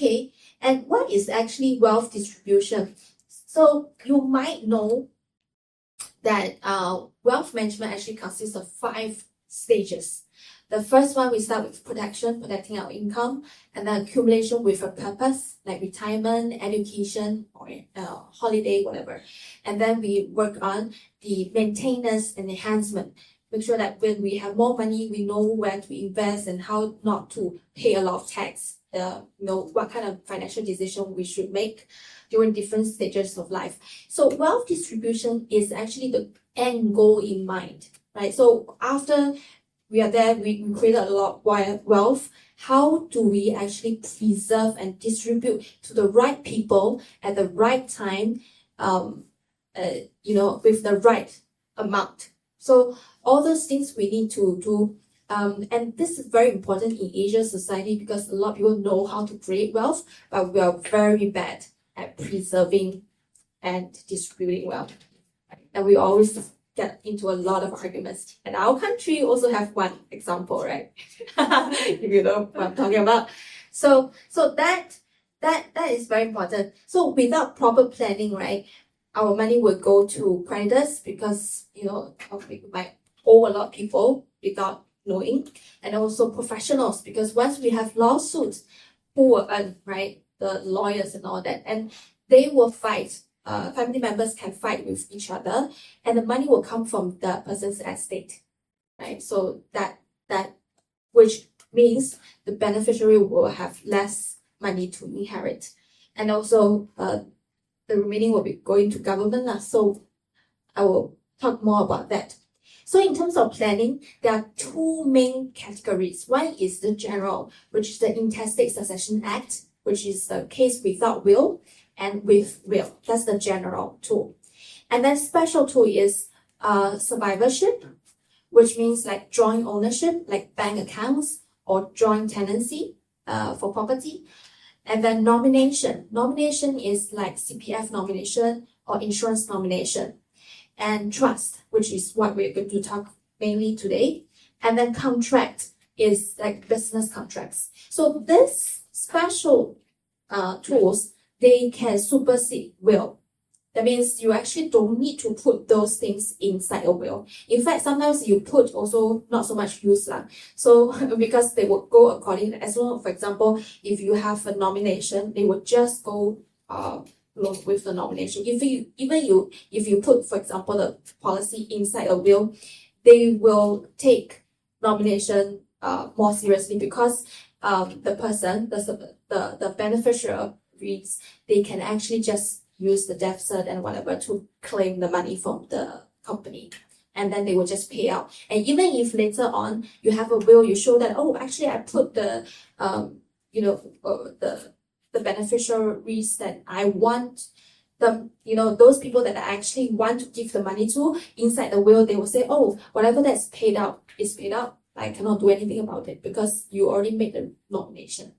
Okay, and what is actually wealth distribution? So you might know that wealth management actually consists of 5 stages. The first one, we start with protection, protecting our income, and then accumulation with a purpose, like retirement, education, or holiday, whatever. And then we work on the maintenance and enhancement. Make sure that when we have more money, we know where to invest and how not to pay a lot of tax. What kind of financial decision we should make during different stages of life. So wealth distribution is actually the end goal in mind, right? So after we are there, we created a lot of wealth. How do we actually preserve and distribute to the right people at the right time, with the right amount? So all those things we need to do. And this is very important in Asian society because a lot of people know how to create wealth, but we are very bad at preserving and distributing wealth. And we always get into a lot of arguments. And our country also have one example, right? If you know what I'm talking about. So that is very important. So without proper planning, right, our money will go to creditors because we might owe a lot of people without knowing, and also professionals because once we have lawsuits, who will earn, right? The lawyers and all that, and they will fight. Family members can fight with each other, and the money will come from the person's estate, right? So that which means the beneficiary will have less money to inherit, and also the remaining will be going to government. So I will talk more about that. So in terms of planning, there are 2 main categories. One is the general, which is the Intestate Succession Act, which is the case without will and with will. That's the general tool. And then special tool is survivorship, which means like joint ownership, like bank accounts or joint tenancy for property. And then nomination. Nomination is like CPF nomination or insurance nomination. And trust, which is what we're going to talk mainly today. And then contract is like business contracts. So these special tools, they can supersede will. That means you actually don't need to put those things inside a will. In fact, sometimes you put also not so much use. So because they will go according, as well, for example, if you have a nomination, they will just go with the nomination. If you put, for example, the policy inside a will, they will take nomination more seriously because the person, the beneficiaries, they can actually just use the death cert and whatever to claim the money from the company, and then they will just pay out. And even if later on you have a will, you show that, oh, actually I put the the beneficiaries that I want, those people that I actually want to give the money to inside the will, they will say, oh, whatever that's paid out is paid out. I cannot do anything about it because you already made the nomination.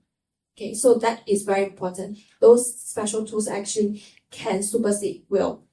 Okay, so that is very important. Those special tools actually can supersede will.